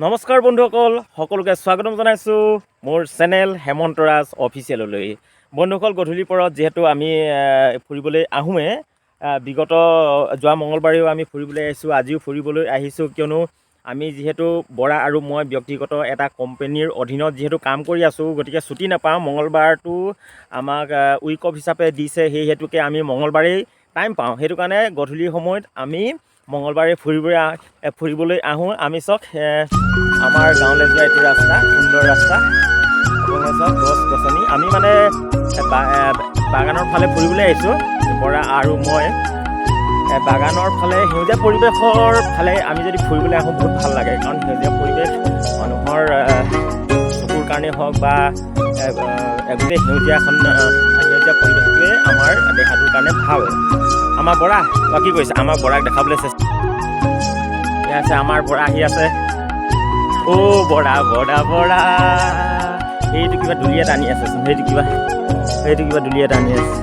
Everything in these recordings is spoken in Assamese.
নমস্কাৰ বন্ধুসকল, সকলোকে স্বাগতম জনাইছোঁ মোৰ চেনেল হেমন্তৰাজ অফিচিয়েললৈ। বন্ধুসকল, গধূলিৰ পৰত যিহেতু আমি ফুৰিবলৈ আহোঁৱে, বিগত যোৱা মঙলবাৰেও আমি ফুৰিবলৈ আহিছোঁ, আজিও ফুৰিবলৈ আহিছোঁ, কিয়নো আমি যিহেতু বৰা আৰু মই ব্যক্তিগত এটা কোম্পানীৰ অধীনত যিহেতু কাম কৰি আছোঁ, গতিকে ছুটি নাপাওঁ। মঙলবাৰটো আমাক উইক অফ হিচাপে দিছে, সেই হেতুকে আমি মঙলবাৰেই টাইম পাওঁ। সেইটো কাৰণে গধূলিৰ সময়ত আমি মঙলবাৰে ফুৰিবলৈ আহোঁ। আমি চাওক, আমাৰ গাঁৱলৈ যোৱা এইটো ৰাস্তা, সুন্দৰ ৰাস্তা, আপোনালোকে চাওক, গছ গছনি। আমি মানে বাগানৰ ফালে ফুৰিবলৈ আহিছোঁ, বৰা আৰু মই। বাগানৰ ফালে, সেউজীয়া পৰিৱেশৰ ফালে আমি যদি ফুৰিবলৈ আহোঁ বহুত ভাল লাগে, কাৰণ সেউজীয়া পৰিৱেশ মানুহৰ চকুৰ কাৰণেই হওক বা গোটেই সেউজীয়া পৰিৱেশটোৱে আমাৰ দেহাটোৰ কাৰণে ভাল। আমাৰ বৰা কি কৰিছে, আমাৰ বৰাক দেখাবলৈ চেষ্টা আছে। আমাৰ বৰা আহি আছে। বৰা বৰা বৰা, সেইটো কিবা দুলি এটা আনি আছেচোন, সেইটো কিবা দুলি এটা আনি আছে।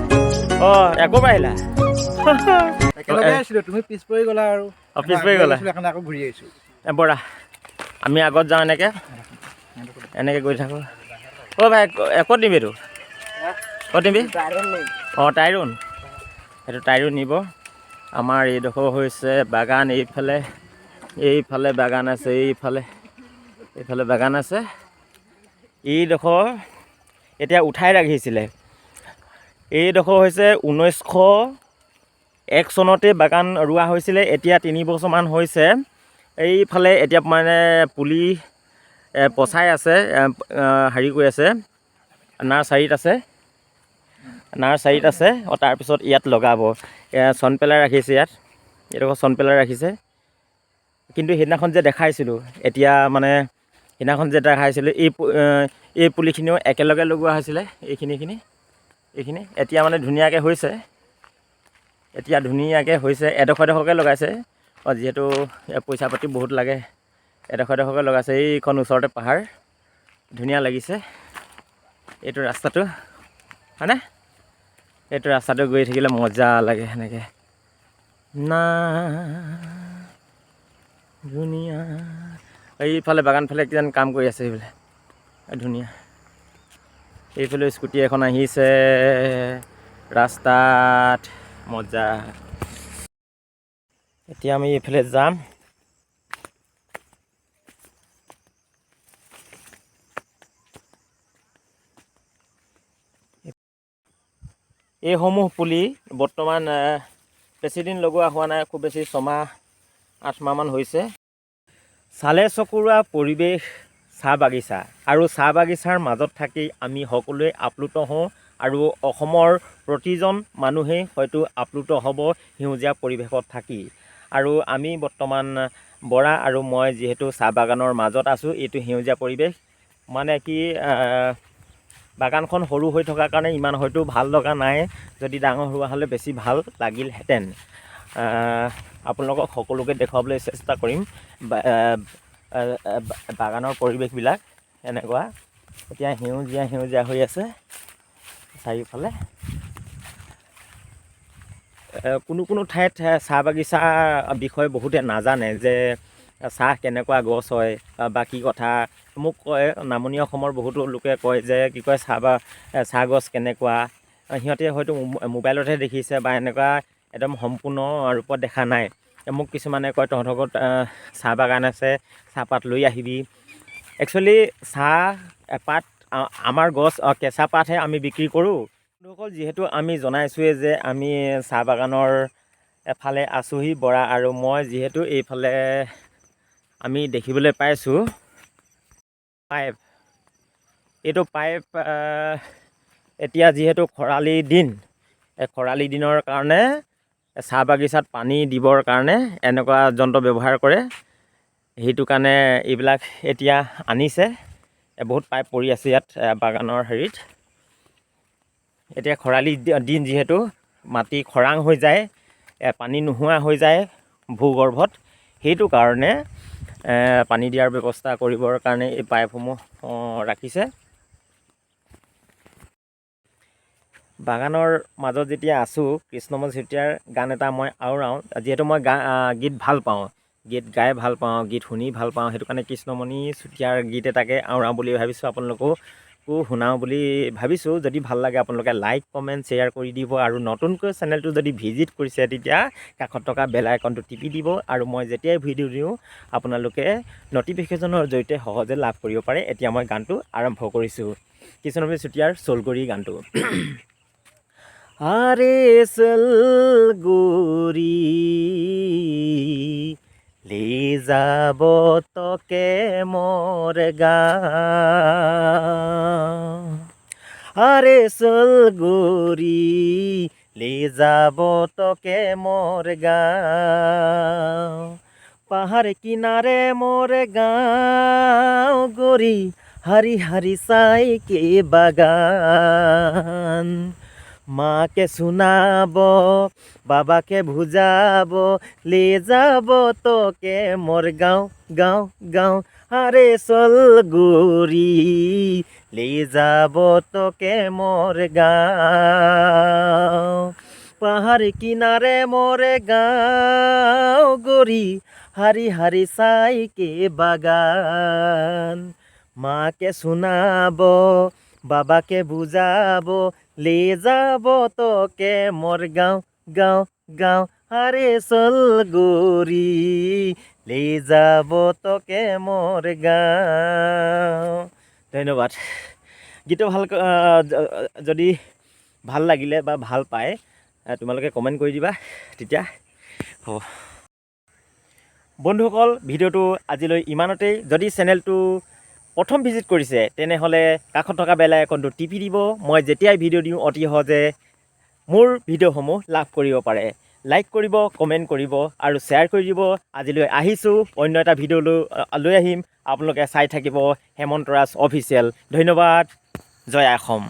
একো পাৰিলা একেলগে আছিলো, তুমি পিছ পৰি গলা আৰু পিছ পৰি গলা। আকৌ ঘূৰি আহিছো। বৰা, আমি আগত যাওঁ, এনেকে গৈ থাকোঁ। ভাই, ক'ত নিবি এইটো? ক'ত নিবি? টাইৰুণ, সেইটো টাইৰুণ নিব। আমাৰ এইডোখৰ হৈছে বাগান, এইফালে বাগান আছে, এইফালে বাগান আছে। এইডোখৰ এতিয়া উঠাই ৰাখিছিলে। এইডোখৰ হৈছে 1901 চনতে বাগান ৰোৱা হৈছিলে। এতিয়া 3 বছৰমান হৈছে। এইফালে এতিয়া মানে পুলি পচাই আছে, হেৰি কৰি আছে, নাৰ্চাৰীত আছে। তাৰপিছত ইয়াত লগাব। চন পেলাই ৰাখিছে, এইডোখৰ চন পেলাই ৰাখিছে। কিন্তু সেইদিনাখন যে দেখাইছিলোঁ, এই পুলিখিনিও একেলগে লগোৱা হৈছিলে। এইখিনি এতিয়া মানে ধুনীয়াকৈ হৈছে। এডোখৰকৈ লগাইছে, যিহেতু পইচা পাতি বহুত লাগে, এডোখৰকৈ লগাইছে। এইখন ওচৰতে পাহাৰ, ধুনীয়া লাগিছে এইটো ৰাস্তাটো, হয়নে? এইটো ৰাস্তাটো গৈ থাকিলে মজা লাগে সেনেকৈ না ধুনীয়া। এইফালে বাগানফালে কিজান কাম কৰি আছে, সেইফালে ধুনীয়া। এইফালে স্কুটি এখন আহিছে ৰাস্তাত, মজা। এতিয়া আমি এইফালে যাম। এইসমূহ পুলি বৰ্তমান বেছিদিন লগোৱা হোৱা নাই, খুব বেছি 6-8 মাহমান হৈছে। চালে চকুৰোৱা পৰিৱেশ, চাহ বাগিচা আৰু চাহ বাগিচাৰ মাজত থাকি আমি সকলোৱে আপ্লুত হওঁ, আৰু অসমৰ প্ৰতিজন মানুহেই হয়তো আপ্লুত হ'ব সেউজীয়া পৰিৱেশত থাকি। আৰু আমি বৰ্তমান বৰা আৰু মই যিহেতু চাহ বাগানৰ মাজত আছোঁ, এইটো সেউজীয়া পৰিৱেশ মানে কি, বাগানখন সৰু হৈ থকাৰ কাৰণে ইমান হয়তো ভাল লগা নাই। যদি ডাঙৰ হোৱা হ'লে বেছি ভাল লাগিলহেঁতেন। আপোনালোকক সকলোকে দেখুৱাবলৈ চেষ্টা কৰিম বাগানৰ পৰিৱেশবিলাক এনেকুৱা। এতিয়া সেউজীয়া হৈ আছে চাৰিওফালে। কোনো ঠাইত চাহ বাগিচাৰ বিষয়ে বহুতে নাজানে, যে চাহ কেনেকুৱা গছ হয় বা কি কথা। মোক কয়, নামনি অসমৰ বহুতো লোকে কয় যে কি কয়, চাহ গছ কেনেকুৱা। সিহঁতে হয়তো মোবাইলতহে দেখিছে বা এনেকুৱা একদম সম্পূৰ্ণ ৰূপত দেখা নাই। মোক কিছুমানে কয়, তহঁতৰ ঘৰত চাহ বাগান আছে, চাহপাত লৈ আহিবি। একচুৱেলি চাহ এপাত আমাৰ গছ, কেঁচা পাতহে আমি বিক্ৰী কৰোঁ। বন্ধুসকল, যিহেতু আমি জনাইছোঁৱেই যে আমি চাহ বাগানৰ এফালে আছোঁহি, বৰা আৰু মই। যিহেতু এইফালে আমি দেখিবলৈ পাইছোঁ এইটো পাইপ, এতিয়া যিহেতু খৰালি দিনৰ কাৰণে চাহ বাগিচাত পানী দিবৰ কাৰণে এনেকুৱা যন্ত্ৰ ব্যৱহাৰ কৰে। সেইটো কাৰণে এইবিলাক এতিয়া আনিছে। বহুত পাইপ পৰি আছে ইয়াত বাগানৰ হেৰিত। এতিয়া খৰালি দিন, যিহেতু মাটি খৰাং হৈ যায়, পানী নোহোৱা হৈ যায় ভূগৰ্ভত, সেইটো কাৰণে পানী দিয়াৰ ব্যৱস্থা কৰিবৰ কাৰণে এই পাইপসমূহ ৰাখিছে। বাগানৰ মাজত যেতিয়া আছোঁ, কৃষ্ণমল চেতিয়াৰ গান এটা মই আওৰাওঁ, যিহেতু মই গীত ভাল পাওঁ। গীত গাই ভাল পাওঁ, গীত শুনি ভাল পাওঁ, সেইটো কাৰণে কৃষ্ণমণি চুতীয়াৰ গীত এটাকে আওৰাওঁ বুলি ভাবিছোঁ, আপোনালোককো শুনাওঁ বুলি ভাবিছোঁ। যদি ভাল লাগে আপোনালোকে লাইক কমেণ্ট শ্বেয়াৰ কৰি দিব, আৰু নতুনকৈ চেনেলটো যদি ভিজিট কৰিছে তেতিয়া কাষত থকা বেল আইকনটো টিপি দিব, আৰু মই যেতিয়াই ভিডিঅ' দিওঁ আপোনালোকে নটিফিকেশ্যনৰ জৰিয়তে সহজে লাভ কৰিব পাৰে। এতিয়া মই গানটো আৰম্ভ কৰিছোঁ, কৃষ্ণমণি চুতীয়াৰ চলগৰি গানটো। আৰে চলগৰি ले যাব তোকে মোর গাঁও, আরে চলগরি ले যাব তোকে মোর গাঁও, পাহাড় কিনারে মোর গাঁও গরি, হারি হারি চাই কে বাগান, মাকে শোনাব বাবাকে বুঝাব, ले যাব তোকে মোর গাঁও গাঁও গাঁও, আরে চলগরি ले যাব তোকে মোর গাঁও, পাহাড় কিনারে মোর গাঁও গরি, হারি হারি চাই কে বাগান, মাকে শোনাব বাবাকে বুঝাব, ले যাব তোকে মোর গাঁও গাঁও গাঁও, আরে চলগরি ले যাব তোকে মোর গাঁও। ধন্যবাদ। গীতটো ভাল যদি ভাল লাগিলে বা ভাল পায় তোমালোকে কমেণ্ট কৰি দিবা, তেতিয়া হ'ব। বন্ধুসকল, ভিডিঅ'টো আজিলৈ ইমানতেই। যদি চেনেলটো প্ৰথম ভিজিট কৰিছে তেনেহ'লে কাষত থকা বেল আইকনটো টিপি দিব। মই যেতিয়াই ভিডিঅ' দিওঁ অতি সহজে মোৰ ভিডিঅ'সমূহ লাভ কৰিব পাৰে। লাইক কৰিব, কমেণ্ট কৰিব আৰু শ্বেয়াৰ কৰি দিব। আজিলৈ আহিছোঁ, অন্য এটা ভিডিঅ' লৈ আহিম। আপোনালোকে চাই থাকিব হেমন্ত ৰাজ অফিচিয়েল। ধন্যবাদ। জয় অসম।